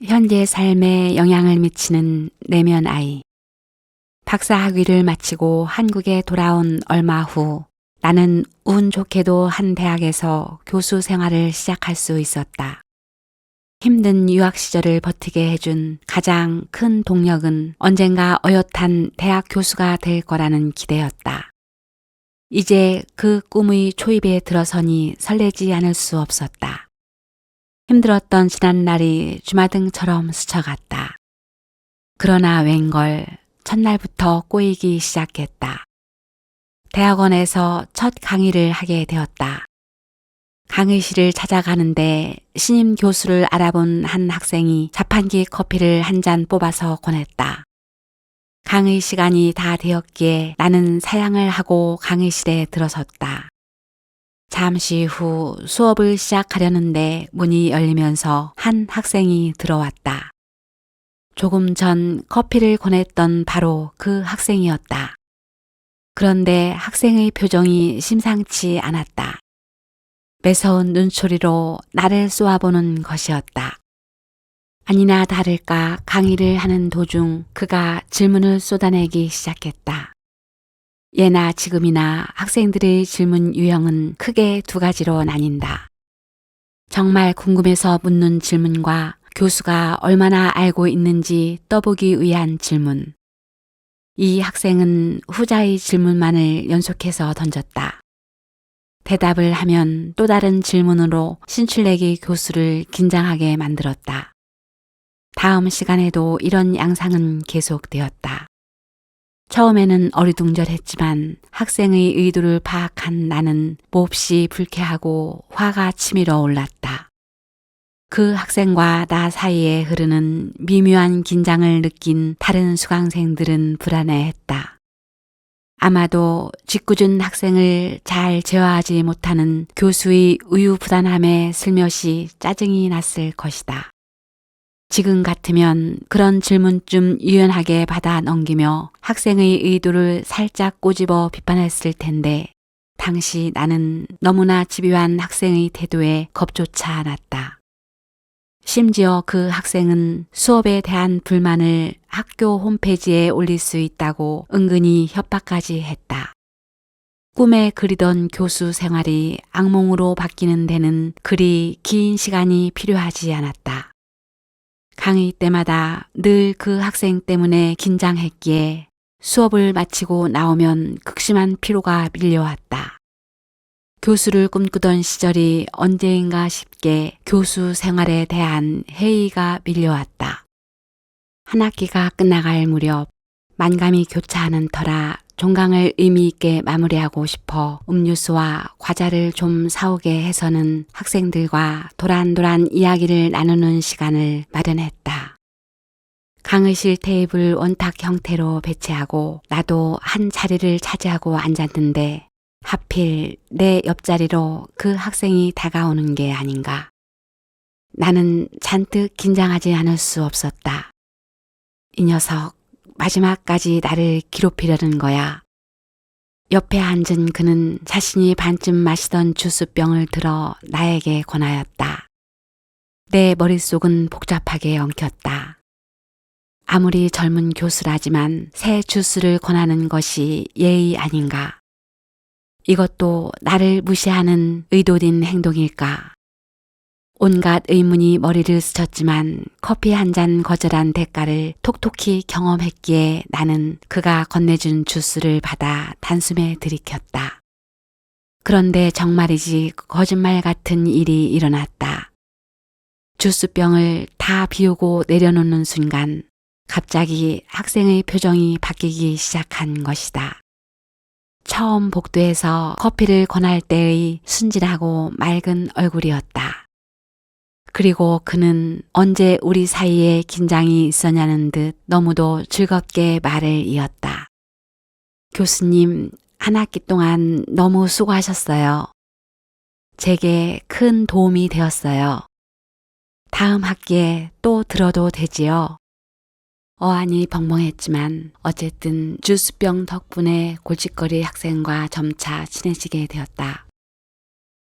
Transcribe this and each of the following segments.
현재 삶에 영향을 미치는 내면 아이. 박사 학위를 마치고 한국에 돌아온 얼마 후 나는 운 좋게도 한 대학에서 교수 생활을 시작할 수 있었다. 힘든 유학 시절을 버티게 해준 가장 큰 동력은 언젠가 어엿한 대학 교수가 될 거라는 기대였다. 이제 그 꿈의 초입에 들어서니 설레지 않을 수 없었다. 힘들었던 지난날이 주마등처럼 스쳐갔다. 그러나 웬걸 첫날부터 꼬이기 시작했다. 대학원에서 첫 강의를 하게 되었다. 강의실을 찾아가는데 신임 교수를 알아본 한 학생이 자판기 커피를 한 잔 뽑아서 권했다. 강의 시간이 다 되었기에 나는 사양을 하고 강의실에 들어섰다. 잠시 후 수업을 시작하려는데 문이 열리면서 한 학생이 들어왔다. 조금 전 커피를 권했던 바로 그 학생이었다. 그런데 학생의 표정이 심상치 않았다. 매서운 눈초리로 나를 쏘아보는 것이었다. 아니나 다를까 강의를 하는 도중 그가 질문을 쏟아내기 시작했다. 예나 지금이나 학생들의 질문 유형은 크게 두 가지로 나뉜다. 정말 궁금해서 묻는 질문과 교수가 얼마나 알고 있는지 떠보기 위한 질문. 이 학생은 후자의 질문만을 연속해서 던졌다. 대답을 하면 또 다른 질문으로 신출내기 교수를 긴장하게 만들었다. 다음 시간에도 이런 양상은 계속되었다. 처음에는 어리둥절했지만 학생의 의도를 파악한 나는 몹시 불쾌하고 화가 치밀어 올랐다. 그 학생과 나 사이에 흐르는 미묘한 긴장을 느낀 다른 수강생들은 불안해했다. 아마도 짓궂은 학생을 잘 제어하지 못하는 교수의 우유부단함에 슬며시 짜증이 났을 것이다. 지금 같으면 그런 질문쯤 유연하게 받아 넘기며 학생의 의도를 살짝 꼬집어 비판했을 텐데 당시 나는 너무나 집요한 학생의 태도에 겁조차 났다. 심지어 그 학생은 수업에 대한 불만을 학교 홈페이지에 올릴 수 있다고 은근히 협박까지 했다. 꿈에 그리던 교수 생활이 악몽으로 바뀌는 데는 그리 긴 시간이 필요하지 않았다. 강의 때마다 늘 그 학생 때문에 긴장했기에 수업을 마치고 나오면 극심한 피로가 밀려왔다. 교수를 꿈꾸던 시절이 언제인가 싶게 교수 생활에 대한 회의가 밀려왔다. 한 학기가 끝나갈 무렵 만감이 교차하는 터라 종강을 의미 있게 마무리하고 싶어 음료수와 과자를 좀 사오게 해서는 학생들과 도란도란 이야기를 나누는 시간을 마련했다. 강의실 테이블 원탁 형태로 배치하고 나도 한 자리를 차지하고 앉았는데 하필 내 옆자리로 그 학생이 다가오는 게 아닌가. 나는 잔뜩 긴장하지 않을 수 없었다. 이 녀석 마지막까지 나를 괴롭히려는 거야. 옆에 앉은 그는 자신이 반쯤 마시던 주스병을 들어 나에게 권하였다. 내 머릿속은 복잡하게 엉켰다. 아무리 젊은 교수라지만 새 주스를 권하는 것이 예의 아닌가. 이것도 나를 무시하는 의도된 행동일까? 온갖 의문이 머리를 스쳤지만 커피 한 잔 거절한 대가를 톡톡히 경험했기에 나는 그가 건네준 주스를 받아 단숨에 들이켰다. 그런데 정말이지 거짓말 같은 일이 일어났다. 주스병을 다 비우고 내려놓는 순간 갑자기 학생의 표정이 바뀌기 시작한 것이다. 처음 복도에서 커피를 권할 때의 순진하고 맑은 얼굴이었다. 그리고 그는 언제 우리 사이에 긴장이 있었냐는 듯 너무도 즐겁게 말을 이었다. 교수님, 한 학기 동안 너무 수고하셨어요. 제게 큰 도움이 되었어요. 다음 학기에 또 들어도 되지요? 어안이 벙벙했지만 어쨌든 주스병 덕분에 골칫거리 학생과 점차 친해지게 되었다.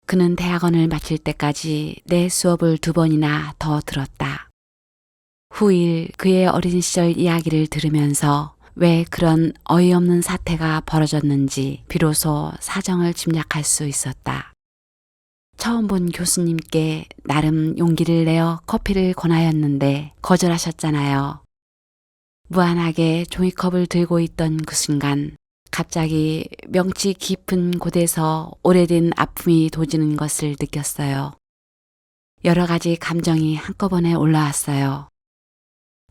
그는 대학원을 마칠 때까지 내 수업을 2번이나 더 들었다. 후일 그의 어린 시절 이야기를 들으면서 왜 그런 어이없는 사태가 벌어졌는지 비로소 사정을 짐작할 수 있었다. 처음 본 교수님께 나름 용기를 내어 커피를 권하였는데 거절하셨잖아요. 무안하게 종이컵을 들고 있던 그 순간 갑자기 명치 깊은 곳에서 오래된 아픔이 도지는 것을 느꼈어요. 여러 가지 감정이 한꺼번에 올라왔어요.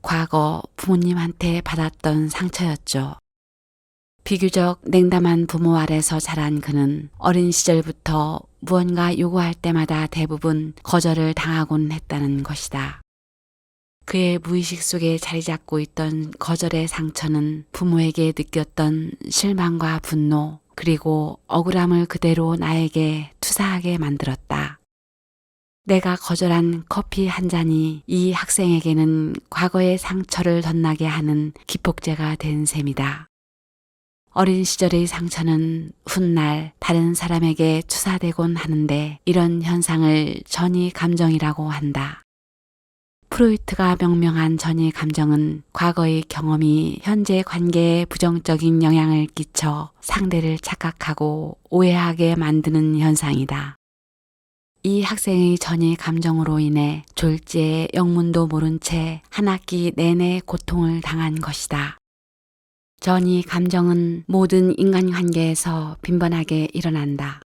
과거 부모님한테 받았던 상처였죠. 비교적 냉담한 부모 아래서 자란 그는 어린 시절부터 무언가 요구할 때마다 대부분 거절을 당하곤 했다는 것이다. 그의 무의식 속에 자리 잡고 있던 거절의 상처는 부모에게 느꼈던 실망과 분노 그리고 억울함을 그대로 나에게 투사하게 만들었다. 내가 거절한 커피 한 잔이 이 학생에게는 과거의 상처를 덧나게 하는 기폭제가 된 셈이다. 어린 시절의 상처는 훗날 다른 사람에게 투사되곤 하는데 이런 현상을 전이 감정이라고 한다. 프로이트가 명명한 전이 감정은 과거의 경험이 현재 관계에 부정적인 영향을 끼쳐 상대를 착각하고 오해하게 만드는 현상이다. 이 학생의 전이 감정으로 인해 졸지에 영문도 모른 채 한 학기 내내 고통을 당한 것이다. 전이 감정은 모든 인간관계에서 빈번하게 일어난다.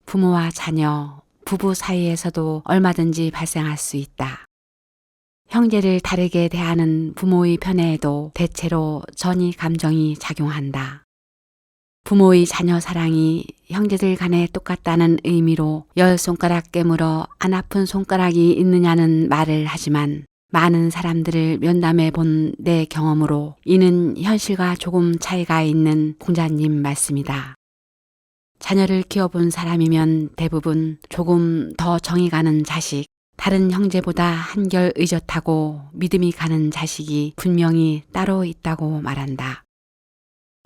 부모와 자녀, 부부 사이에서도 얼마든지 발생할 수 있다. 형제를 다르게 대하는 부모의 편애에도 대체로 전이 감정이 작용한다. 부모의 자녀 사랑이 형제들 간에 똑같다는 의미로 10손가락 깨물어 안 아픈 손가락이 있느냐는 말을 하지만 많은 사람들을 면담해 본 내 경험으로 이는 현실과 조금 차이가 있는 공자님 말씀이다. 자녀를 키워본 사람이면 대부분 조금 더 정이 가는 자식, 다른 형제보다 한결 의젓하고 믿음이 가는 자식이 분명히 따로 있다고 말한다.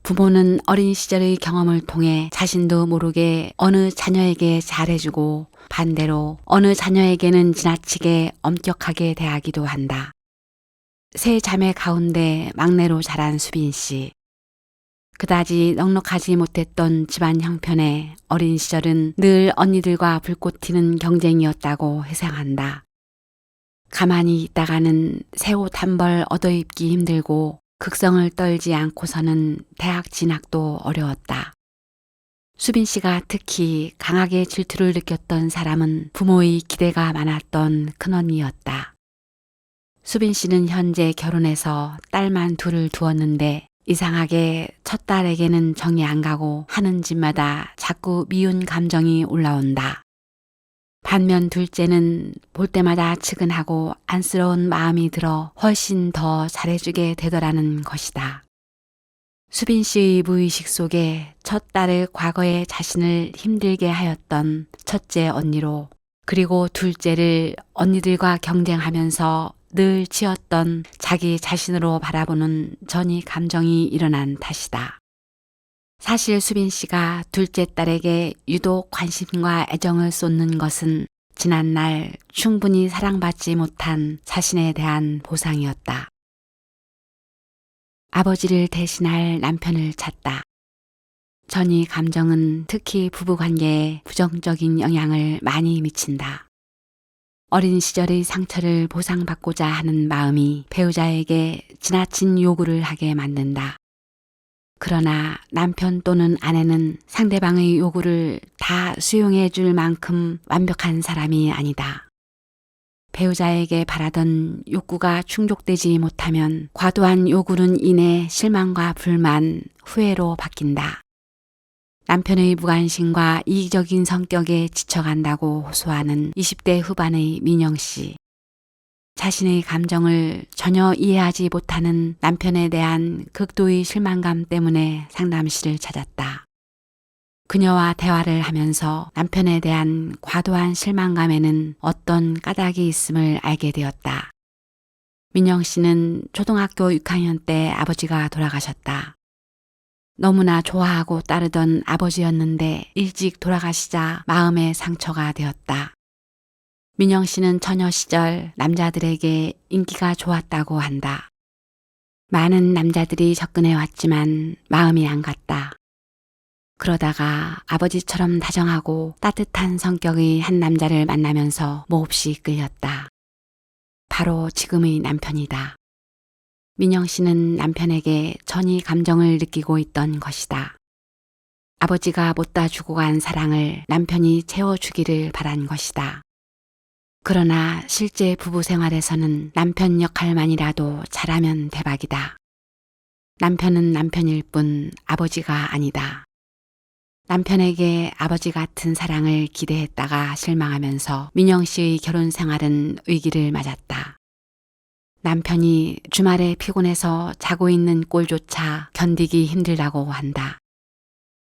부모는 어린 시절의 경험을 통해 자신도 모르게 어느 자녀에게 잘해주고 반대로 어느 자녀에게는 지나치게 엄격하게 대하기도 한다. 세 자매 가운데 막내로 자란 수빈 씨. 그다지 넉넉하지 못했던 집안 형편에 어린 시절은 늘 언니들과 불꽃 튀는 경쟁이었다고 회상한다. 가만히 있다가는 새 옷 한 벌 얻어입기 힘들고 극성을 떨지 않고서는 대학 진학도 어려웠다. 수빈 씨가 특히 강하게 질투를 느꼈던 사람은 부모의 기대가 많았던 큰언니였다. 수빈 씨는 현재 결혼해서 딸만 둘을 두었는데 이상하게 첫 딸에게는 정이 안 가고 하는 짓마다 자꾸 미운 감정이 올라온다. 반면 둘째는 볼 때마다 측은하고 안쓰러운 마음이 들어 훨씬 더 잘해주게 되더라는 것이다. 수빈 씨의 무의식 속에 첫 딸을 과거에 자신을 힘들게 하였던 첫째 언니로 그리고 둘째를 언니들과 경쟁하면서 늘 지었던 자기 자신으로 바라보는 전이 감정이 일어난 탓이다. 사실 수빈 씨가 둘째 딸에게 유독 관심과 애정을 쏟는 것은 지난날 충분히 사랑받지 못한 자신에 대한 보상이었다. 아버지를 대신할 남편을 찾다. 전이 감정은 특히 부부관계에 부정적인 영향을 많이 미친다. 어린 시절의 상처를 보상받고자 하는 마음이 배우자에게 지나친 요구를 하게 만든다. 그러나 남편 또는 아내는 상대방의 요구를 다 수용해 줄 만큼 완벽한 사람이 아니다. 배우자에게 바라던 욕구가 충족되지 못하면 과도한 요구는 이내 실망과 불만, 후회로 바뀐다. 남편의 무관심과 이기적인 성격에 지쳐간다고 호소하는 20대 후반의 민영 씨. 자신의 감정을 전혀 이해하지 못하는 남편에 대한 극도의 실망감 때문에 상담실을 찾았다. 그녀와 대화를 하면서 남편에 대한 과도한 실망감에는 어떤 까닭이 있음을 알게 되었다. 민영 씨는 초등학교 6학년 때 아버지가 돌아가셨다. 너무나 좋아하고 따르던 아버지였는데 일찍 돌아가시자 마음의 상처가 되었다. 민영 씨는 처녀 시절 남자들에게 인기가 좋았다고 한다. 많은 남자들이 접근해 왔지만 마음이 안 갔다. 그러다가 아버지처럼 다정하고 따뜻한 성격의 한 남자를 만나면서 몹시 끌렸다. 바로 지금의 남편이다. 민영 씨는 남편에게 전이 감정을 느끼고 있던 것이다. 아버지가 못다 주고 간 사랑을 남편이 채워주기를 바란 것이다. 그러나 실제 부부 생활에서는 남편 역할만이라도 잘하면 대박이다. 남편은 남편일 뿐 아버지가 아니다. 남편에게 아버지 같은 사랑을 기대했다가 실망하면서 민영 씨의 결혼 생활은 위기를 맞았다. 남편이 주말에 피곤해서 자고 있는 꼴조차 견디기 힘들다고 한다.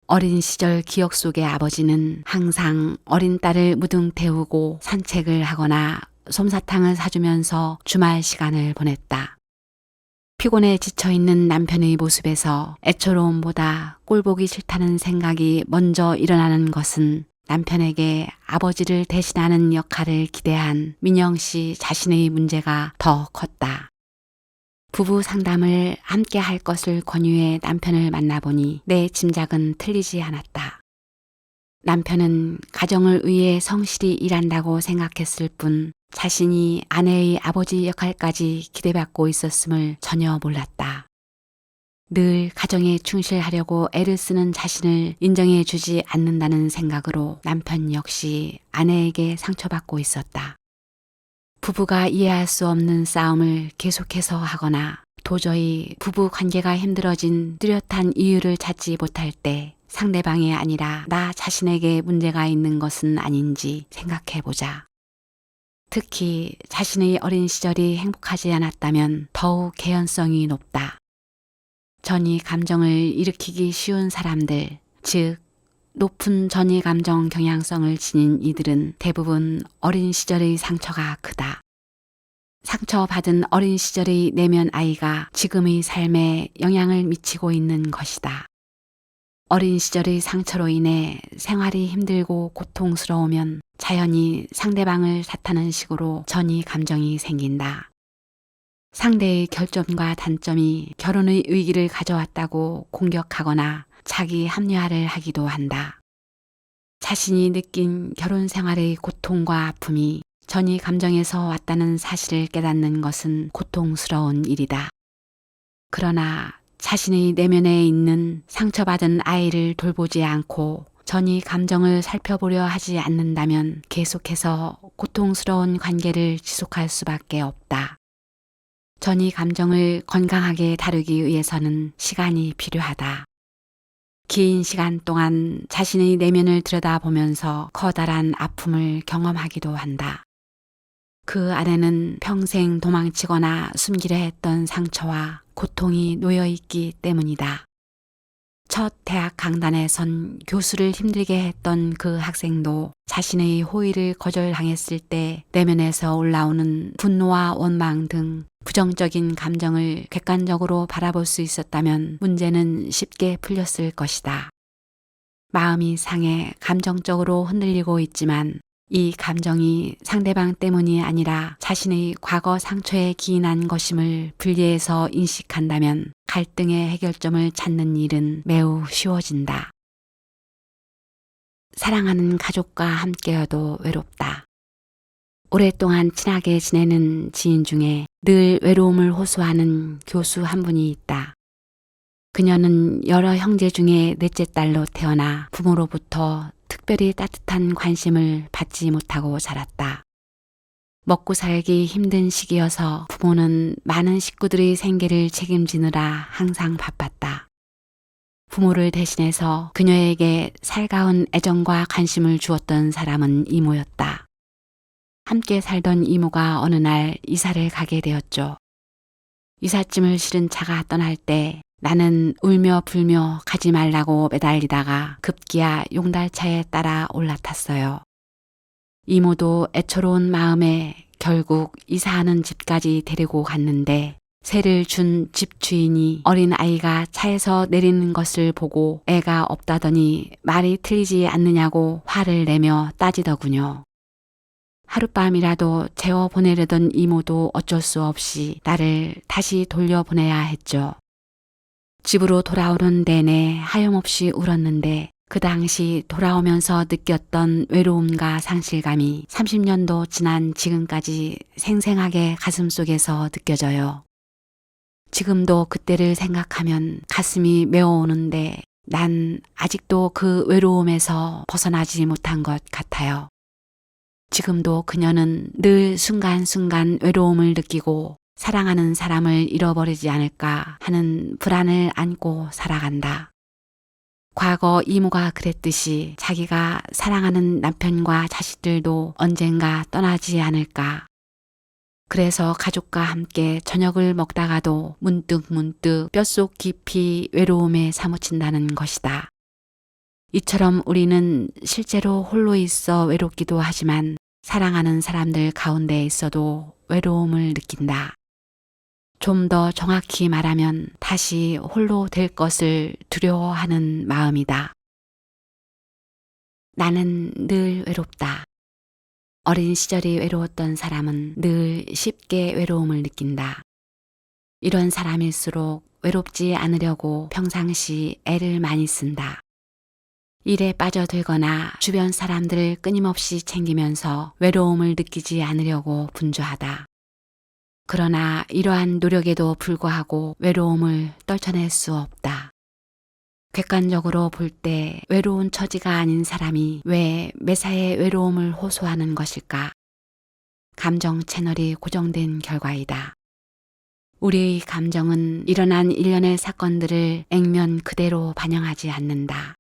어린 시절 기억 속의 아버지는 항상 어린 딸을 무등 태우고 산책을 하거나 솜사탕을 사주면서 주말 시간을 보냈다. 피곤해 지쳐있는 남편의 모습에서 애처로움보다 꼴보기 싫다는 생각이 먼저 일어나는 것은 남편에게 아버지를 대신하는 역할을 기대한 민영 씨 자신의 문제가 더 컸다. 부부 상담을 함께 할 것을 권유해 남편을 만나보니 내 짐작은 틀리지 않았다. 남편은 가정을 위해 성실히 일한다고 생각했을 뿐 자신이 아내의 아버지 역할까지 기대받고 있었음을 전혀 몰랐다. 늘 가정에 충실하려고 애를 쓰는 자신을 인정해 주지 않는다는 생각으로 남편 역시 아내에게 상처받고 있었다. 부부가 이해할 수 없는 싸움을 계속해서 하거나 도저히 부부 관계가 힘들어진 뚜렷한 이유를 찾지 못할 때 상대방이 아니라 나 자신에게 문제가 있는 것은 아닌지 생각해보자. 특히 자신의 어린 시절이 행복하지 않았다면 더욱 개연성이 높다. 전이 감정을 일으키기 쉬운 사람들, 즉 높은 전이 감정 경향성을 지닌 이들은 대부분 어린 시절의 상처가 크다. 상처받은 어린 시절의 내면 아이가 지금의 삶에 영향을 미치고 있는 것이다. 어린 시절의 상처로 인해 생활이 힘들고 고통스러우면 자연히 상대방을 탓하는 식으로 전이 감정이 생긴다. 상대의 결점과 단점이 결혼의 위기를 가져왔다고 공격하거나 자기 합리화를 하기도 한다. 자신이 느낀 결혼 생활의 고통과 아픔이 전이 감정에서 왔다는 사실을 깨닫는 것은 고통스러운 일이다. 그러나 자신의 내면에 있는 상처받은 아이를 돌보지 않고 전이 감정을 살펴보려 하지 않는다면 계속해서 고통스러운 관계를 지속할 수밖에 없다. 전이 감정을 건강하게 다루기 위해서는 시간이 필요하다. 긴 시간 동안 자신의 내면을 들여다보면서 커다란 아픔을 경험하기도 한다. 그 안에는 평생 도망치거나 숨기려 했던 상처와 고통이 놓여있기 때문이다. 첫 대학 강단에 선 교수를 힘들게 했던 그 학생도 자신의 호의를 거절당했을 때 내면에서 올라오는 분노와 원망 등 부정적인 감정을 객관적으로 바라볼 수 있었다면 문제는 쉽게 풀렸을 것이다. 마음이 상해 감정적으로 흔들리고 있지만 이 감정이 상대방 때문이 아니라 자신의 과거 상처에 기인한 것임을 분리해서 인식한다면 갈등의 해결점을 찾는 일은 매우 쉬워진다. 사랑하는 가족과 함께여도 외롭다. 오랫동안 친하게 지내는 지인 중에 늘 외로움을 호소하는 교수 한 분이 있다. 그녀는 여러 형제 중에 넷째 딸로 태어나 부모로부터 특별히 따뜻한 관심을 받지 못하고 자랐다. 먹고 살기 힘든 시기여서 부모는 많은 식구들의 생계를 책임지느라 항상 바빴다. 부모를 대신해서 그녀에게 살가운 애정과 관심을 주었던 사람은 이모였다. 함께 살던 이모가 어느 날 이사를 가게 되었죠. 이삿짐을 실은 차가 떠날 때 나는 울며 불며 가지 말라고 매달리다가 급기야 용달차에 따라 올라탔어요. 이모도 애처로운 마음에 결국 이사하는 집까지 데리고 갔는데 세를 준 집주인이 어린 아이가 차에서 내리는 것을 보고 애가 없다더니 말이 틀리지 않느냐고 화를 내며 따지더군요. 하룻밤이라도 재워 보내려던 이모도 어쩔 수 없이 나를 다시 돌려보내야 했죠. 집으로 돌아오는 내내 하염없이 울었는데 그 당시 돌아오면서 느꼈던 외로움과 상실감이 30년도 지난 지금까지 생생하게 가슴속에서 느껴져요. 지금도 그때를 생각하면 가슴이 메어오는데 난 아직도 그 외로움에서 벗어나지 못한 것 같아요. 지금도 그녀는 늘 순간순간 외로움을 느끼고 사랑하는 사람을 잃어버리지 않을까 하는 불안을 안고 살아간다. 과거 이모가 그랬듯이 자기가 사랑하는 남편과 자식들도 언젠가 떠나지 않을까. 그래서 가족과 함께 저녁을 먹다가도 문득 뼛속 깊이 외로움에 사무친다는 것이다. 이처럼 우리는 실제로 홀로 있어 외롭기도 하지만 사랑하는 사람들 가운데 있어도 외로움을 느낀다. 좀 더 정확히 말하면 다시 홀로 될 것을 두려워하는 마음이다. 나는 늘 외롭다. 어린 시절이 외로웠던 사람은 늘 쉽게 외로움을 느낀다. 이런 사람일수록 외롭지 않으려고 평상시 애를 많이 쓴다. 일에 빠져들거나 주변 사람들을 끊임없이 챙기면서 외로움을 느끼지 않으려고 분주하다. 그러나 이러한 노력에도 불구하고 외로움을 떨쳐낼 수 없다. 객관적으로 볼 때 외로운 처지가 아닌 사람이 왜 매사에 외로움을 호소하는 것일까? 감정 채널이 고정된 결과이다. 우리의 감정은 일어난 일련의 사건들을 액면 그대로 반영하지 않는다.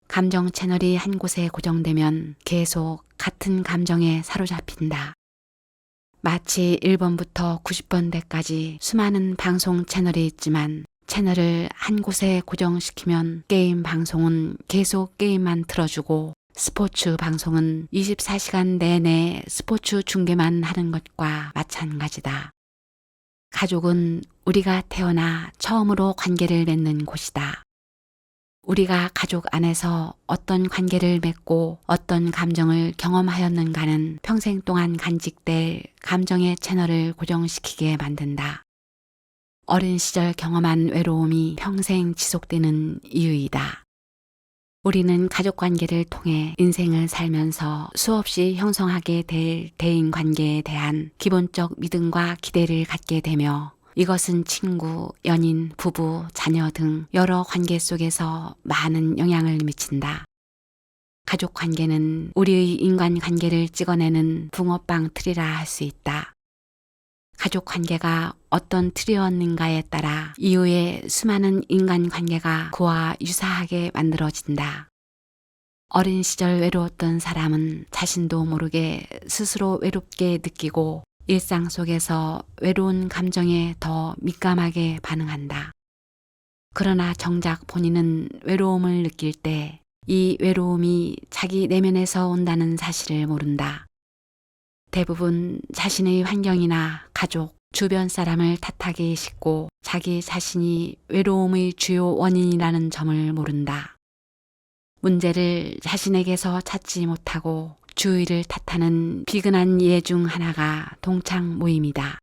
감정 채널이 한 곳에 고정되면 계속 같은 감정에 사로잡힌다. 마치 1번부터 90번대까지 수많은 방송 채널이 있지만 채널을 한 곳에 고정시키면 게임 방송은 계속 게임만 틀어주고 스포츠 방송은 24시간 내내 스포츠 중계만 하는 것과 마찬가지다. 가족은 우리가 태어나 처음으로 관계를 맺는 곳이다. 우리가 가족 안에서 어떤 관계를 맺고 어떤 감정을 경험하였는가는 평생 동안 간직될 감정의 채널을 고정시키게 만든다. 어린 시절 경험한 외로움이 평생 지속되는 이유이다. 우리는 가족 관계를 통해 인생을 살면서 수없이 형성하게 될 대인 관계에 대한 기본적 믿음과 기대를 갖게 되며 이것은 친구, 연인, 부부, 자녀 등 여러 관계 속에서 많은 영향을 미친다. 가족 관계는 우리의 인간 관계를 찍어내는 붕어빵 틀이라 할 수 있다. 가족 관계가 어떤 틀이었는가에 따라 이후에 수많은 인간 관계가 그와 유사하게 만들어진다. 어린 시절 외로웠던 사람은 자신도 모르게 스스로 외롭게 느끼고 일상 속에서 외로운 감정에 더 민감하게 반응한다. 그러나 정작 본인은 외로움을 느낄 때 이 외로움이 자기 내면에서 온다는 사실을 모른다. 대부분 자신의 환경이나 가족, 주변 사람을 탓하기 쉽고 자기 자신이 외로움의 주요 원인이라는 점을 모른다. 문제를 자신에게서 찾지 못하고 주위를 탓하는 비근한 예 중 하나가 동창 모임이다.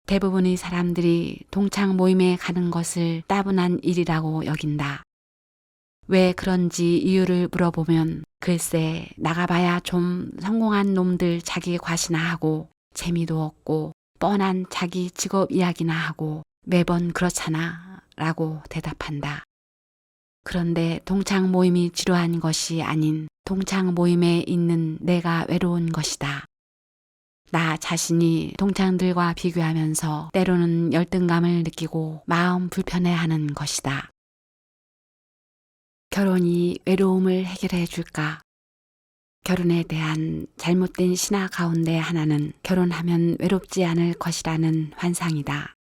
대부분의 사람들이 동창 모임에 가는 것을 따분한 일이라고 여긴다. 왜 그런지 이유를 물어보면 글쎄 나가봐야 좀 성공한 놈들 자기 과시나 하고 재미도 없고 뻔한 자기 직업 이야기나 하고 매번 그렇잖아 라고 대답한다. 그런데 동창 모임이 지루한 것이 아닌 동창 모임에 있는 내가 외로운 것이다. 나 자신이 동창들과 비교하면서 때로는 열등감을 느끼고 마음 불편해하는 것이다. 결혼이 외로움을 해결해 줄까? 결혼에 대한 잘못된 신화 가운데 하나는 결혼하면 외롭지 않을 것이라는 환상이다.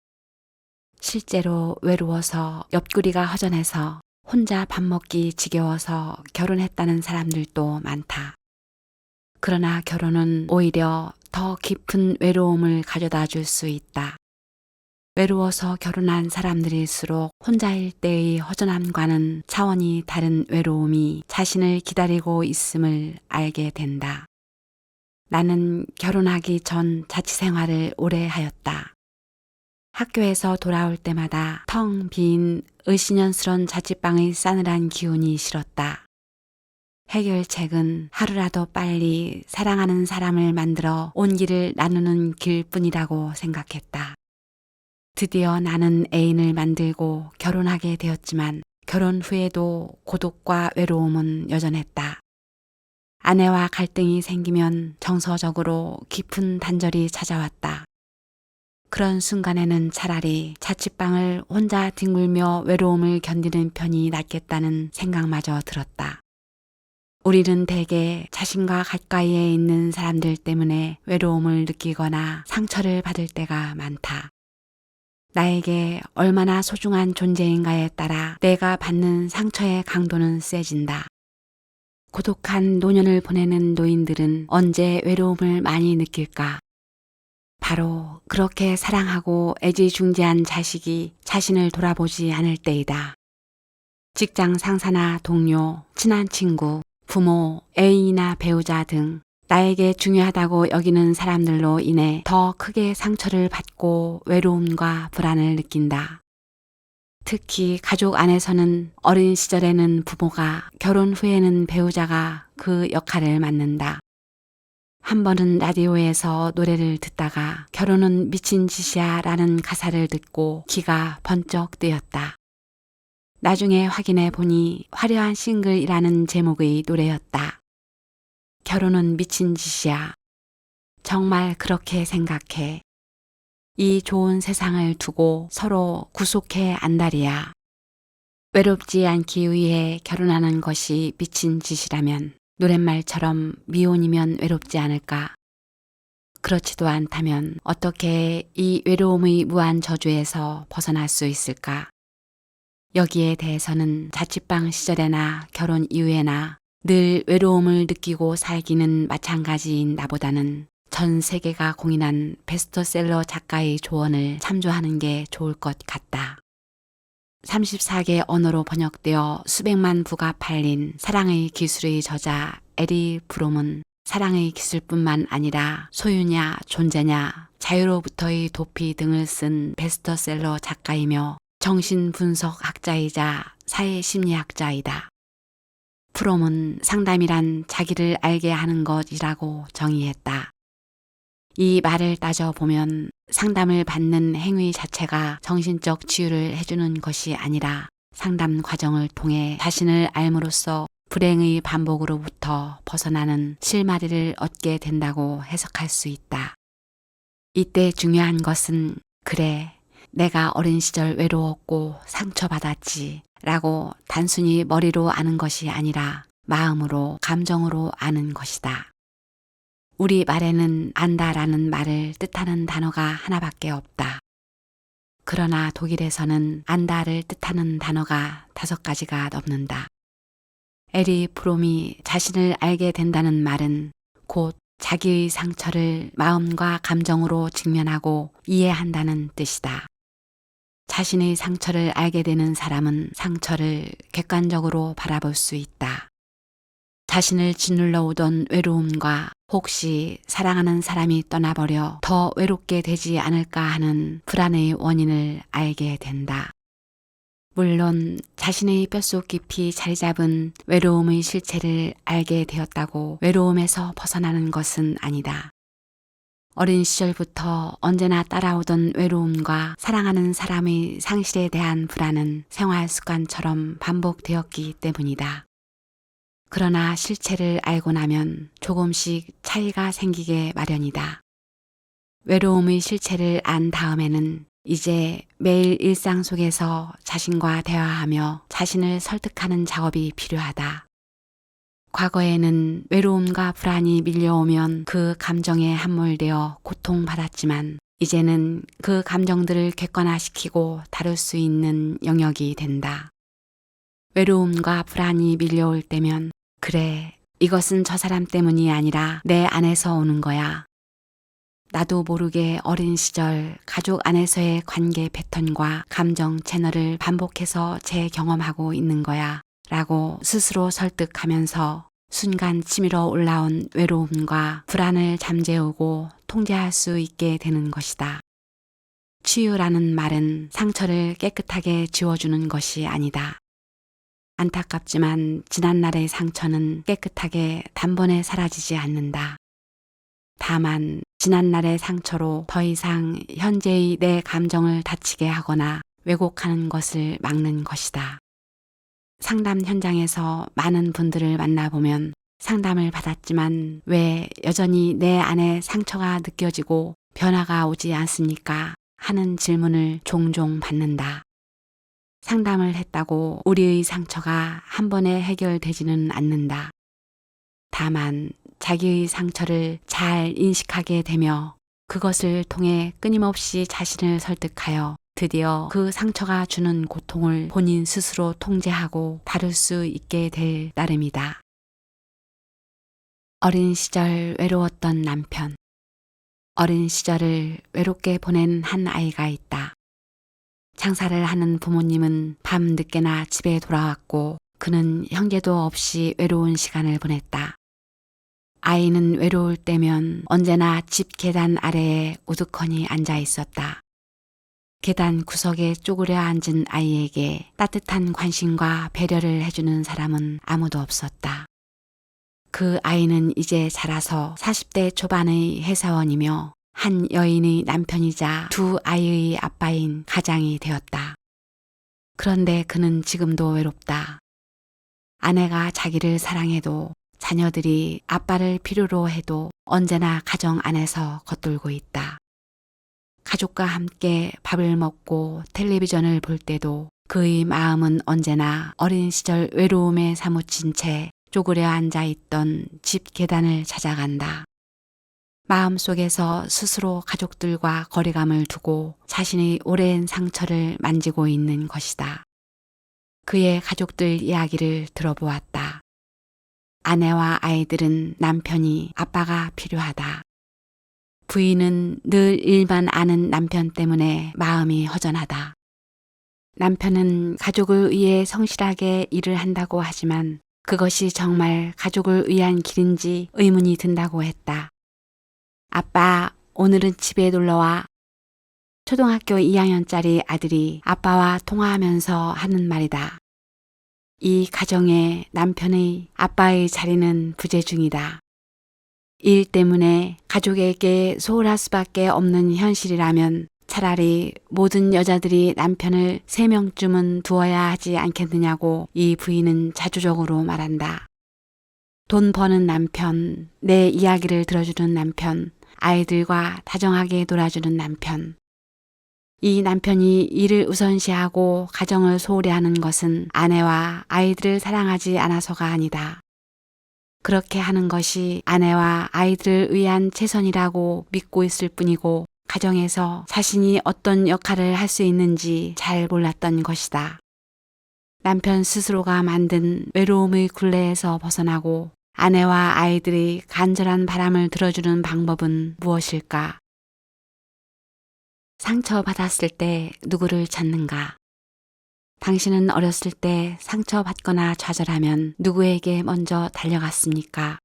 실제로 외로워서 옆구리가 허전해서 혼자 밥 먹기 지겨워서 결혼했다는 사람들도 많다. 그러나 결혼은 오히려 더 깊은 외로움을 가져다 줄 수 있다. 외로워서 결혼한 사람들일수록 혼자일 때의 허전함과는 차원이 다른 외로움이 자신을 기다리고 있음을 알게 된다. 나는 결혼하기 전 자취 생활을 오래 하였다. 학교에서 돌아올 때마다 텅 빈 의심연스런 자취방의 싸늘한 기운이 싫었다. 해결책은 하루라도 빨리 사랑하는 사람을 만들어 온기를 나누는 길뿐이라고 생각했다. 드디어 나는 애인을 만들고 결혼하게 되었지만 결혼 후에도 고독과 외로움은 여전했다. 아내와 갈등이 생기면 정서적으로 깊은 단절이 찾아왔다. 그런 순간에는 차라리 자취방을 혼자 뒹굴며 외로움을 견디는 편이 낫겠다는 생각마저 들었다. 우리는 대개 자신과 가까이에 있는 사람들 때문에 외로움을 느끼거나 상처를 받을 때가 많다. 나에게 얼마나 소중한 존재인가에 따라 내가 받는 상처의 강도는 세진다. 고독한 노년을 보내는 노인들은 언제 외로움을 많이 느낄까? 바로 그렇게 사랑하고 애지중지한 자식이 자신을 돌아보지 않을 때이다. 직장 상사나 동료, 친한 친구, 부모, 애인이나 배우자 등 나에게 중요하다고 여기는 사람들로 인해 더 크게 상처를 받고 외로움과 불안을 느낀다. 특히 가족 안에서는 어린 시절에는 부모가, 결혼 후에는 배우자가 그 역할을 맡는다. 한 번은 라디오에서 노래를 듣다가 결혼은 미친 짓이야 라는 가사를 듣고 귀가 번쩍 뜨였다. 나중에 확인해 보니 화려한 싱글이라는 제목의 노래였다. 결혼은 미친 짓이야. 정말 그렇게 생각해. 이 좋은 세상을 두고 서로 구속해 안달이야. 외롭지 않기 위해 결혼하는 것이 미친 짓이라면 노랫말처럼 미혼이면 외롭지 않을까? 그렇지도 않다면 어떻게 이 외로움의 무한 저주에서 벗어날 수 있을까? 여기에 대해서는 자취방 시절에나 결혼 이후에나 늘 외로움을 느끼고 살기는 마찬가지인 나보다는 전 세계가 공인한 베스트셀러 작가의 조언을 참조하는 게 좋을 것 같다. 34개 언어로 번역되어 수백만 부가 팔린 사랑의 기술의 저자 에리 브롬은 사랑의 기술뿐만 아니라 소유냐, 존재냐, 자유로부터의 도피 등을 쓴 베스트셀러 작가이며 정신분석학자이자 사회심리학자이다. 프롬은 상담이란 자기를 알게 하는 것이라고 정의했다. 이 말을 따져보면 상담을 받는 행위 자체가 정신적 치유를 해주는 것이 아니라 상담 과정을 통해 자신을 알므로써 불행의 반복으로부터 벗어나는 실마리를 얻게 된다고 해석할 수 있다. 이때 중요한 것은 그래, 내가 어린 시절 외로웠고 상처받았지 라고 단순히 머리로 아는 것이 아니라 마음으로, 감정으로 아는 것이다. 우리 말에는 안다라는 말을 뜻하는 단어가 하나밖에 없다. 그러나 독일에서는 안다를 뜻하는 단어가 5가지가 넘는다. 에리 브롬이 자신을 알게 된다는 말은 곧 자기의 상처를 마음과 감정으로 직면하고 이해한다는 뜻이다. 자신의 상처를 알게 되는 사람은 상처를 객관적으로 바라볼 수 있다. 자신을 짓눌러 오던 외로움과 혹시 사랑하는 사람이 떠나버려 더 외롭게 되지 않을까 하는 불안의 원인을 알게 된다. 물론 자신의 뼛속 깊이 자리 잡은 외로움의 실체를 알게 되었다고 외로움에서 벗어나는 것은 아니다. 어린 시절부터 언제나 따라오던 외로움과 사랑하는 사람의 상실에 대한 불안은 생활 습관처럼 반복되었기 때문이다. 그러나 실체를 알고 나면 조금씩 차이가 생기게 마련이다. 외로움의 실체를 안 다음에는 이제 매일 일상 속에서 자신과 대화하며 자신을 설득하는 작업이 필요하다. 과거에는 외로움과 불안이 밀려오면 그 감정에 함몰되어 고통받았지만 이제는 그 감정들을 객관화시키고 다룰 수 있는 영역이 된다. 외로움과 불안이 밀려올 때면 그래, 이것은 저 사람 때문이 아니라 내 안에서 오는 거야. 나도 모르게 어린 시절 가족 안에서의 관계 패턴과 감정 채널을 반복해서 재경험하고 있는 거야 라고 스스로 설득하면서 순간 치밀어 올라온 외로움과 불안을 잠재우고 통제할 수 있게 되는 것이다. 치유라는 말은 상처를 깨끗하게 지워주는 것이 아니다. 안타깝지만 지난날의 상처는 깨끗하게 단번에 사라지지 않는다. 다만 지난날의 상처로 더 이상 현재의 내 감정을 다치게 하거나 왜곡하는 것을 막는 것이다. 상담 현장에서 많은 분들을 만나보면 상담을 받았지만 왜 여전히 내 안에 상처가 느껴지고 변화가 오지 않습니까? 하는 질문을 종종 받는다. 상담을 했다고 우리의 상처가 한 번에 해결되지는 않는다. 다만 자기의 상처를 잘 인식하게 되며 그것을 통해 끊임없이 자신을 설득하여 드디어 그 상처가 주는 고통을 본인 스스로 통제하고 다룰 수 있게 될 따름이다. 어린 시절 외로웠던 남편. 어린 시절을 외롭게 보낸 한 아이가 있다. 장사를 하는 부모님은 밤 늦게나 집에 돌아왔고 그는 형제도 없이 외로운 시간을 보냈다. 아이는 외로울 때면 언제나 집 계단 아래에 우두커니 앉아 있었다. 계단 구석에 쪼그려 앉은 아이에게 따뜻한 관심과 배려를 해주는 사람은 아무도 없었다. 그 아이는 이제 자라서 40대 초반의 회사원이며 한 여인의 남편이자 두 아이의 아빠인 가장이 되었다. 그런데 그는 지금도 외롭다. 아내가 자기를 사랑해도 자녀들이 아빠를 필요로 해도 언제나 가정 안에서 겉돌고 있다. 가족과 함께 밥을 먹고 텔레비전을 볼 때도 그의 마음은 언제나 어린 시절 외로움에 사무친 채 쪼그려 앉아 있던 집 계단을 찾아간다. 마음속에서 스스로 가족들과 거리감을 두고 자신의 오랜 상처를 만지고 있는 것이다. 그의 가족들 이야기를 들어보았다. 아내와 아이들은 남편이 아빠가 필요하다. 부인은 늘 일만 아는 남편 때문에 마음이 허전하다. 남편은 가족을 위해 성실하게 일을 한다고 하지만 그것이 정말 가족을 위한 길인지 의문이 든다고 했다. 아빠, 오늘은 집에 놀러와. 초등학교 2학년짜리 아들이 아빠와 통화하면서 하는 말이다. 이 가정에 남편의 아빠의 자리는 부재 중이다. 일 때문에 가족에게 소홀할 수밖에 없는 현실이라면 차라리 모든 여자들이 남편을 3명쯤은 두어야 하지 않겠느냐고 이 부인은 자주적으로 말한다. 돈 버는 남편, 내 이야기를 들어주는 남편, 아이들과 다정하게 놀아주는 남편. 이 남편이 일을 우선시하고 가정을 소홀히 하는 것은 아내와 아이들을 사랑하지 않아서가 아니다. 그렇게 하는 것이 아내와 아이들을 위한 최선이라고 믿고 있을 뿐이고 가정에서 자신이 어떤 역할을 할 수 있는지 잘 몰랐던 것이다. 남편 스스로가 만든 외로움의 굴레에서 벗어나고 아내와 아이들의 간절한 바람을 들어주는 방법은 무엇일까? 상처받았을 때 누구를 찾는가? 당신은 어렸을 때 상처받거나 좌절하면 누구에게 먼저 달려갔습니까?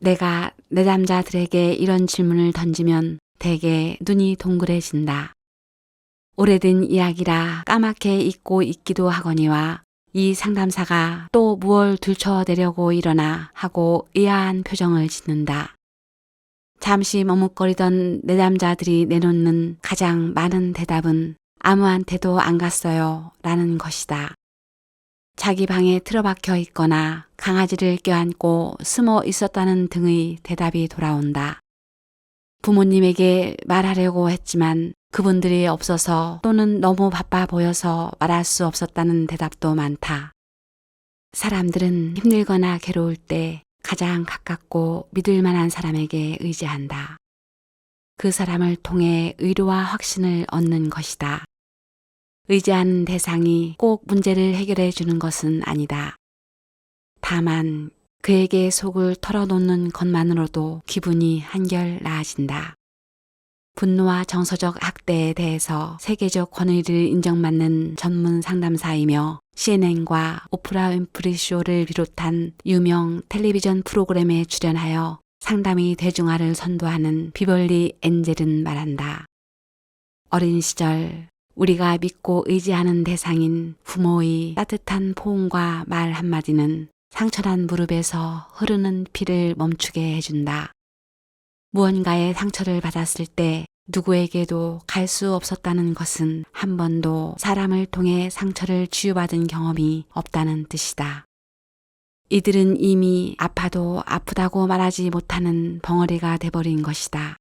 내가 내담자들에게 이런 질문을 던지면 대개 눈이 동그래진다. 오래된 이야기라 까맣게 잊고 있기도 하거니와 이 상담사가 또 무얼 들춰내려고 일어나 하고 의아한 표정을 짓는다. 잠시 머뭇거리던 내담자들이 내놓는 가장 많은 대답은 아무한테도 안 갔어요 라는 것이다. 자기 방에 틀어박혀 있거나 강아지를 껴안고 숨어 있었다는 등의 대답이 돌아온다. 부모님에게 말하려고 했지만 그분들이 없어서 또는 너무 바빠 보여서 말할 수 없었다는 대답도 많다. 사람들은 힘들거나 괴로울 때 가장 가깝고 믿을 만한 사람에게 의지한다. 그 사람을 통해 위로와 확신을 얻는 것이다. 의지하는 대상이 꼭 문제를 해결해 주는 것은 아니다. 다만 그에게 속을 털어놓는 것만으로도 기분이 한결 나아진다. 분노와 정서적 학대에 대해서 세계적 권위를 인정받는 전문 상담사이며 CNN과 오프라 윈프리 쇼를 비롯한 유명 텔레비전 프로그램에 출연하여 상담이 대중화를 선도하는 비벌리 엔젤은 말한다. 어린 시절 우리가 믿고 의지하는 대상인 부모의 따뜻한 포옹과 말 한마디는 상처난 무릎에서 흐르는 피를 멈추게 해준다. 무언가의 상처를 받았을 때 누구에게도 갈 수 없었다는 것은 한 번도 사람을 통해 상처를 치유받은 경험이 없다는 뜻이다. 이들은 이미 아파도 아프다고 말하지 못하는 벙어리가 돼버린 것이다.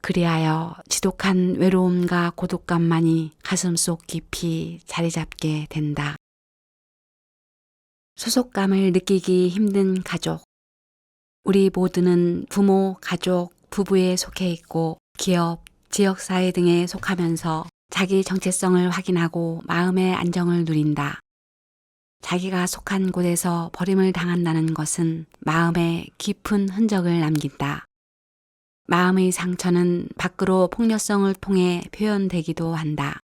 그리하여 지독한 외로움과 고독감만이 가슴속 깊이 자리 잡게 된다. 소속감을 느끼기 힘든 가족. 우리 모두는 부모, 가족, 부부에 속해 있고 기업, 지역사회 등에 속하면서 자기 정체성을 확인하고 마음의 안정을 누린다. 자기가 속한 곳에서 버림을 당한다는 것은 마음에 깊은 흔적을 남긴다. 마음의 상처는 밖으로 폭력성을 통해 표현되기도 한다.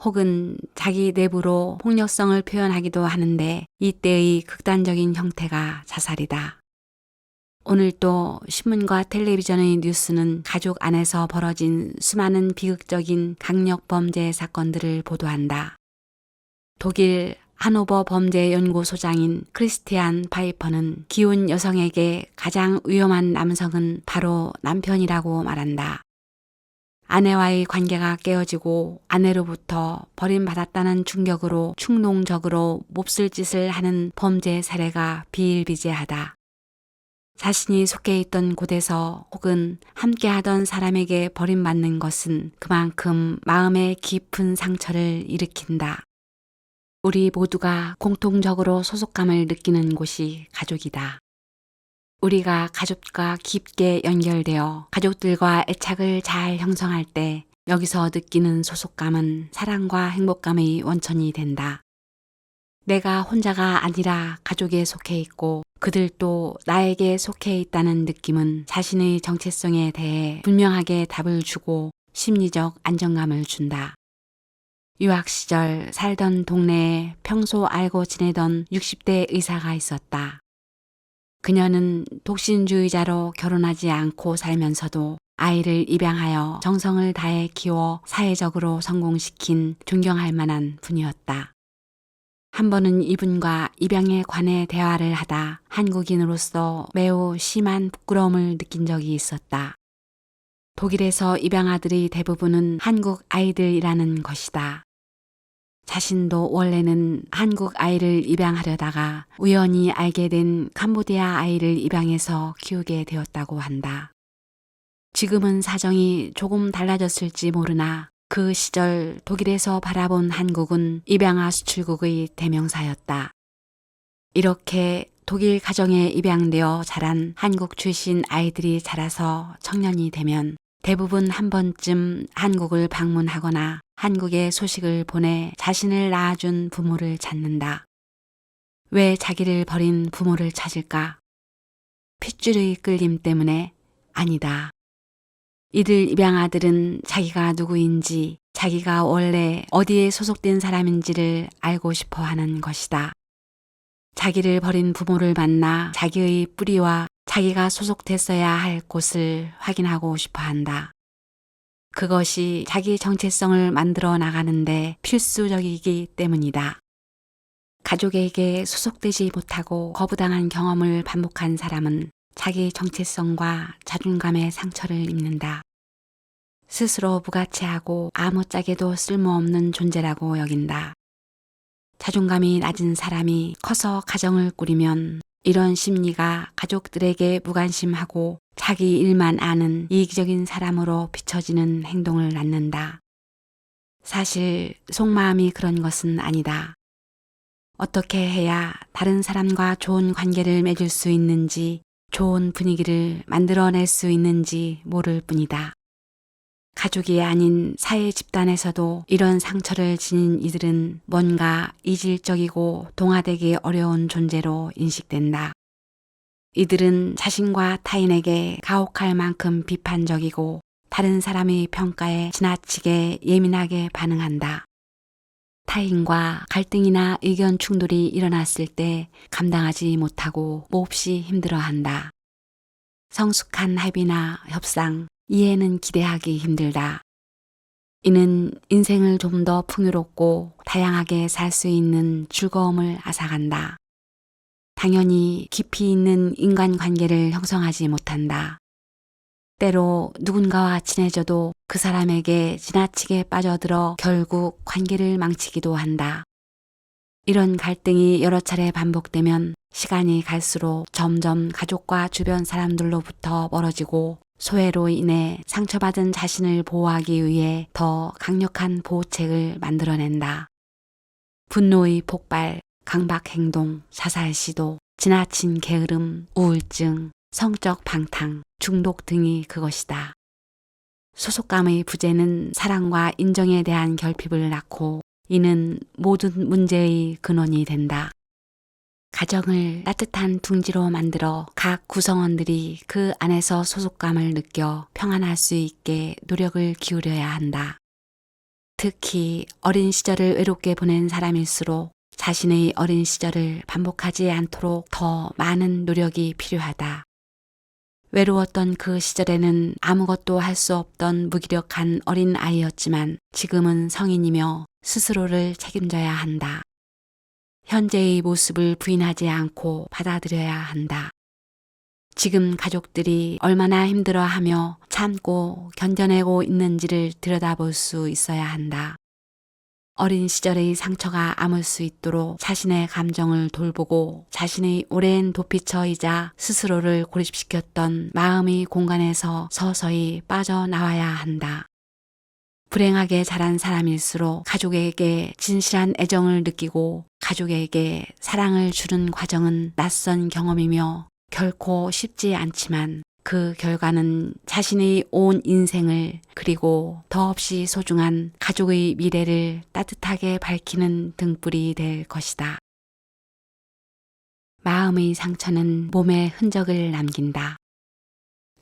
혹은 자기 내부로 폭력성을 표현하기도 하는데 이때의 극단적인 형태가 자살이다. 오늘 또 신문과 텔레비전의 뉴스는 가족 안에서 벌어진 수많은 비극적인 강력 범죄 사건들을 보도한다. 독일 하노버 범죄연구소장인 크리스티안 파이퍼는 기혼 여성에게 가장 위험한 남성은 바로 남편이라고 말한다. 아내와의 관계가 깨어지고 아내로부터 버림받았다는 충격으로 충동적으로 몹쓸 짓을 하는 범죄 사례가 비일비재하다. 자신이 속해 있던 곳에서 혹은 함께하던 사람에게 버림받는 것은 그만큼 마음의 깊은 상처를 일으킨다. 우리 모두가 공통적으로 소속감을 느끼는 곳이 가족이다. 우리가 가족과 깊게 연결되어 가족들과 애착을 잘 형성할 때 여기서 느끼는 소속감은 사랑과 행복감의 원천이 된다. 내가 혼자가 아니라 가족에 속해 있고 그들도 나에게 속해 있다는 느낌은 자신의 정체성에 대해 분명하게 답을 주고 심리적 안정감을 준다. 유학 시절 살던 동네에 평소 알고 지내던 60대 의사가 있었다. 그녀는 독신주의자로 결혼하지 않고 살면서도 아이를 입양하여 정성을 다해 키워 사회적으로 성공시킨 존경할 만한 분이었다. 한 번은 이분과 입양에 관해 대화를 하다 한국인으로서 매우 심한 부끄러움을 느낀 적이 있었다. 독일에서 입양아들의 대부분은 한국 아이들이라는 것이다. 자신도 원래는 한국 아이를 입양하려다가 우연히 알게 된 캄보디아 아이를 입양해서 키우게 되었다고 한다. 지금은 사정이 조금 달라졌을지 모르나 그 시절 독일에서 바라본 한국은 입양아 수출국의 대명사였다. 이렇게 독일 가정에 입양되어 자란 한국 출신 아이들이 자라서 청년이 되면 대부분 한 번쯤 한국을 방문하거나 한국에 소식을 보내 자신을 낳아준 부모를 찾는다. 왜 자기를 버린 부모를 찾을까? 핏줄의 끌림 때문에? 아니다. 이들 입양아들은 자기가 누구인지, 자기가 원래 어디에 소속된 사람인지를 알고 싶어 하는 것이다. 자기를 버린 부모를 만나 자기의 뿌리와 자기가 소속됐어야 할 곳을 확인하고 싶어 한다. 그것이 자기 정체성을 만들어 나가는데 필수적이기 때문이다. 가족에게 소속되지 못하고 거부당한 경험을 반복한 사람은 자기 정체성과 자존감의 상처를 입는다. 스스로 부가치하고 아무짝에도 쓸모없는 존재라고 여긴다. 자존감이 낮은 사람이 커서 가정을 꾸리면 이런 심리가 가족들에게 무관심하고 자기 일만 아는 이기적인 사람으로 비춰지는 행동을 낳는다. 사실 속마음이 그런 것은 아니다. 어떻게 해야 다른 사람과 좋은 관계를 맺을 수 있는지, 좋은 분위기를 만들어낼 수 있는지 모를 뿐이다. 가족이 아닌 사회 집단에서도 이런 상처를 지닌 이들은 뭔가 이질적이고 동화되기 어려운 존재로 인식된다. 이들은 자신과 타인에게 가혹할 만큼 비판적이고 다른 사람의 평가에 지나치게 예민하게 반응한다. 타인과 갈등이나 의견 충돌이 일어났을 때 감당하지 못하고 몹시 힘들어한다. 성숙한 합의나 협상, 이해는 기대하기 힘들다. 이는 인생을 좀 더 풍요롭고 다양하게 살 수 있는 즐거움을 앗아간다. 당연히 깊이 있는 인간관계를 형성하지 못한다. 때로 누군가와 친해져도 그 사람에게 지나치게 빠져들어 결국 관계를 망치기도 한다. 이런 갈등이 여러 차례 반복되면 시간이 갈수록 점점 가족과 주변 사람들로부터 멀어지고 소외로 인해 상처받은 자신을 보호하기 위해 더 강력한 보호책을 만들어낸다. 분노의 폭발, 강박 행동, 자살 시도, 지나친 게으름, 우울증, 성적 방탕, 중독 등이 그것이다. 소속감의 부재는 사랑과 인정에 대한 결핍을 낳고 이는 모든 문제의 근원이 된다. 가정을 따뜻한 둥지로 만들어 각 구성원들이 그 안에서 소속감을 느껴 평안할 수 있게 노력을 기울여야 한다. 특히 어린 시절을 외롭게 보낸 사람일수록 자신의 어린 시절을 반복하지 않도록 더 많은 노력이 필요하다. 외로웠던 그 시절에는 아무것도 할 수 없던 무기력한 어린 아이였지만 지금은 성인이며 스스로를 책임져야 한다. 현재의 모습을 부인하지 않고 받아들여야 한다. 지금 가족들이 얼마나 힘들어하며 참고 견뎌내고 있는지를 들여다볼 수 있어야 한다. 어린 시절의 상처가 아물 수 있도록 자신의 감정을 돌보고 자신의 오랜 도피처이자 스스로를 고립시켰던 마음의 공간에서 서서히 빠져나와야 한다. 불행하게 자란 사람일수록 가족에게 진실한 애정을 느끼고 가족에게 사랑을 주는 과정은 낯선 경험이며 결코 쉽지 않지만 그 결과는 자신의 온 인생을 그리고 더없이 소중한 가족의 미래를 따뜻하게 밝히는 등불이 될 것이다. 마음의 상처는 몸에 흔적을 남긴다.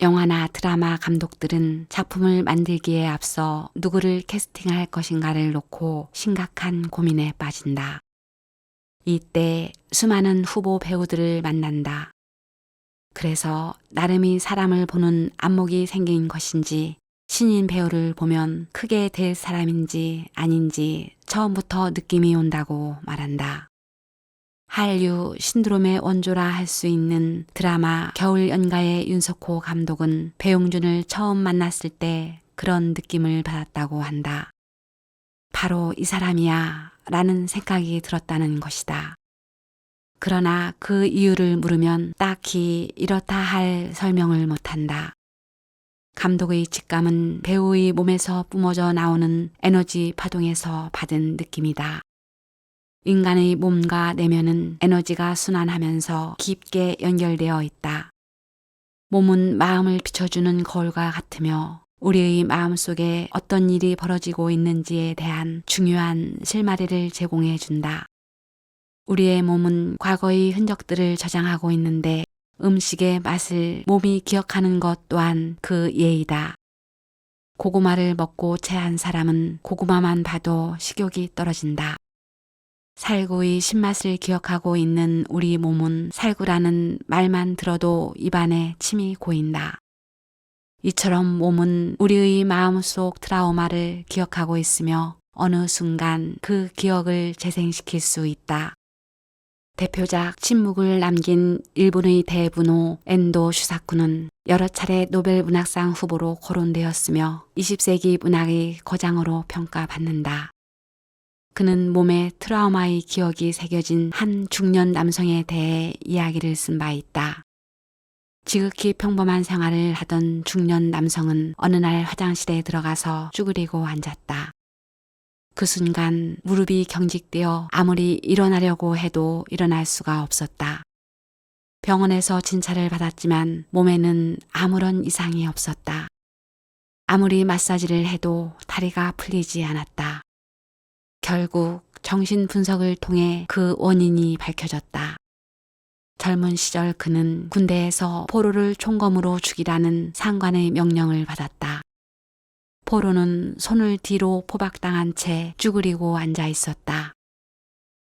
영화나 드라마 감독들은 작품을 만들기에 앞서 누구를 캐스팅할 것인가를 놓고 심각한 고민에 빠진다. 이때 수많은 후보 배우들을 만난다. 그래서 나름의 사람을 보는 안목이 생긴 것인지 신인 배우를 보면 크게 될 사람인지 아닌지 처음부터 느낌이 온다고 말한다. 한류 신드롬의 원조라 할 수 있는 드라마 겨울연가의 윤석호 감독은 배용준을 처음 만났을 때 그런 느낌을 받았다고 한다. 바로 이 사람이야 라는 생각이 들었다는 것이다. 그러나 그 이유를 물으면 딱히 이렇다 할 설명을 못한다. 감독의 직감은 배우의 몸에서 뿜어져 나오는 에너지 파동에서 받은 느낌이다. 인간의 몸과 내면은 에너지가 순환하면서 깊게 연결되어 있다. 몸은 마음을 비춰주는 거울과 같으며 우리의 마음속에 어떤 일이 벌어지고 있는지에 대한 중요한 실마리를 제공해 준다. 우리의 몸은 과거의 흔적들을 저장하고 있는데 음식의 맛을 몸이 기억하는 것 또한 그 예이다. 고구마를 먹고 체한 사람은 고구마만 봐도 식욕이 떨어진다. 살구의 신맛을 기억하고 있는 우리 몸은 살구라는 말만 들어도 입안에 침이 고인다. 이처럼 몸은 우리의 마음속 트라우마를 기억하고 있으며 어느 순간 그 기억을 재생시킬 수 있다. 대표작 침묵을 남긴 일본의 대분호 엔도 슈사쿠는 여러 차례 노벨 문학상 후보로 거론되었으며 20세기 문학의 거장으로 평가받는다. 그는 몸에 트라우마의 기억이 새겨진 한 중년 남성에 대해 이야기를 쓴 바 있다. 지극히 평범한 생활을 하던 중년 남성은 어느 날 화장실에 들어가서 쭈그리고 앉았다. 그 순간 무릎이 경직되어 아무리 일어나려고 해도 일어날 수가 없었다. 병원에서 진찰을 받았지만 몸에는 아무런 이상이 없었다. 아무리 마사지를 해도 다리가 풀리지 않았다. 결국 정신 분석을 통해 그 원인이 밝혀졌다. 젊은 시절 그는 군대에서 포로를 총검으로 죽이라는 상관의 명령을 받았다. 포로는 손을 뒤로 포박당한 채 쭈그리고 앉아 있었다.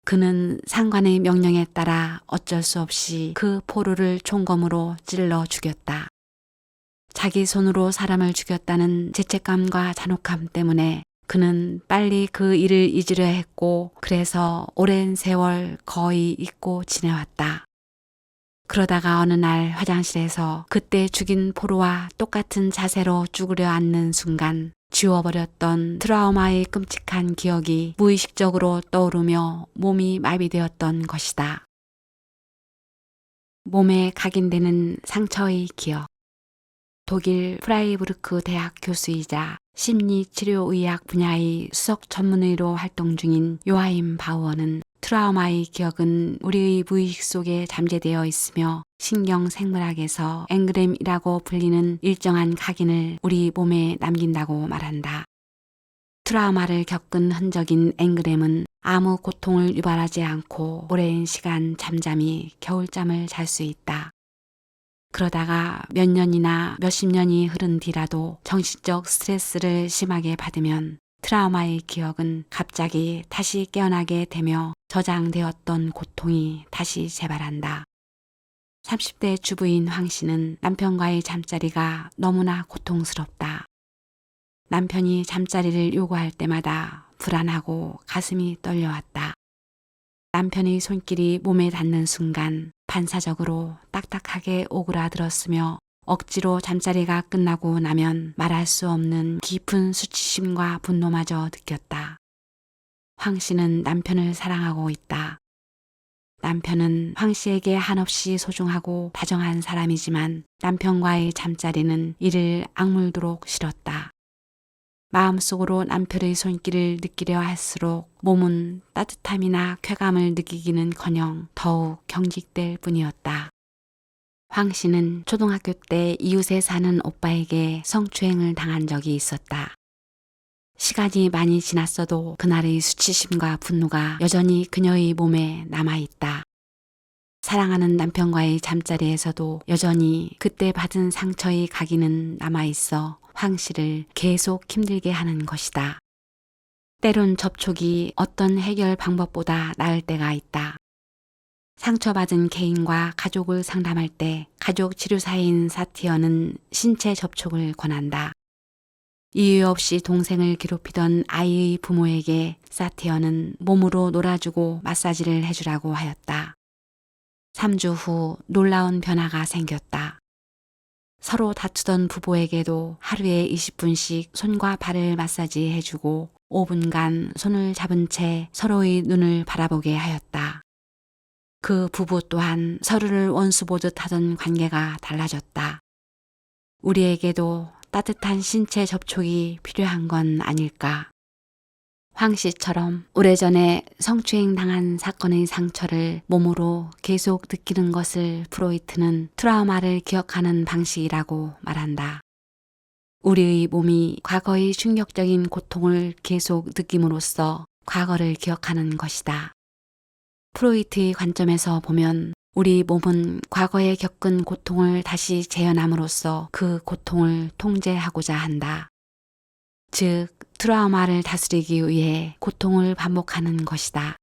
그는 상관의 명령에 따라 어쩔 수 없이 그 포로를 총검으로 찔러 죽였다. 자기 손으로 사람을 죽였다는 죄책감과 잔혹함 때문에 그는 빨리 그 일을 잊으려 했고 그래서 오랜 세월 거의 잊고 지내왔다. 그러다가 어느 날 화장실에서 그때 죽인 포로와 똑같은 자세로 쭈그려 앉는 순간 지워버렸던 트라우마의 끔찍한 기억이 무의식적으로 떠오르며 몸이 마비되었던 것이다. 몸에 각인되는 상처의 기억. 독일 프라이부르크 대학 교수이자 심리치료의학 분야의 수석 전문의로 활동 중인 요하임 바우어는 트라우마의 기억은 우리의 무의식 속에 잠재되어 있으며 신경생물학에서 앵그램이라고 불리는 일정한 각인을 우리 몸에 남긴다고 말한다. 트라우마를 겪은 흔적인 앵그램은 아무 고통을 유발하지 않고 오랜 시간 잠잠히 겨울잠을 잘 수 있다. 그러다가 몇 년이나 몇십 년이 흐른 뒤라도 정신적 스트레스를 심하게 받으면 트라우마의 기억은 갑자기 다시 깨어나게 되며 저장되었던 고통이 다시 재발한다. 30대 주부인 황 씨는 남편과의 잠자리가 너무나 고통스럽다. 남편이 잠자리를 요구할 때마다 불안하고 가슴이 떨려왔다. 남편의 손길이 몸에 닿는 순간 반사적으로 딱딱하게 오그라들었으며 억지로 잠자리가 끝나고 나면 말할 수 없는 깊은 수치심과 분노마저 느꼈다. 황 씨는 남편을 사랑하고 있다. 남편은 황 씨에게 한없이 소중하고 다정한 사람이지만 남편과의 잠자리는 이를 악물도록 싫었다. 마음속으로 남편의 손길을 느끼려 할수록 몸은 따뜻함이나 쾌감을 느끼기는커녕 더욱 경직될 뿐이었다. 황 씨는 초등학교 때 이웃에 사는 오빠에게 성추행을 당한 적이 있었다. 시간이 많이 지났어도 그날의 수치심과 분노가 여전히 그녀의 몸에 남아있다. 사랑하는 남편과의 잠자리에서도 여전히 그때 받은 상처의 각인은 남아있어 황 씨를 계속 힘들게 하는 것이다. 때론 접촉이 어떤 해결 방법보다 나을 때가 있다. 상처받은 개인과 가족을 상담할 때 가족 치료사인 사티어는 신체 접촉을 권한다. 이유 없이 동생을 괴롭히던 아이의 부모에게 사티어는 몸으로 놀아주고 마사지를 해주라고 하였다. 3주 후 놀라운 변화가 생겼다. 서로 다투던 부부에게도 하루에 20분씩 손과 발을 마사지 해주고 5분간 손을 잡은 채 서로의 눈을 바라보게 하였다. 그 부부 또한 서로를 원수 보듯 하던 관계가 달라졌다. 우리에게도 따뜻한 신체 접촉이 필요한 건 아닐까. 황 씨처럼 오래전에 성추행 당한 사건의 상처를 몸으로 계속 느끼는 것을 프로이트는 트라우마를 기억하는 방식이라고 말한다. 우리의 몸이 과거의 충격적인 고통을 계속 느낌으로써 과거를 기억하는 것이다. 프로이트의 관점에서 보면 우리 몸은 과거에 겪은 고통을 다시 재현함으로써 그 고통을 통제하고자 한다. 즉, 트라우마를 다스리기 위해 고통을 반복하는 것이다.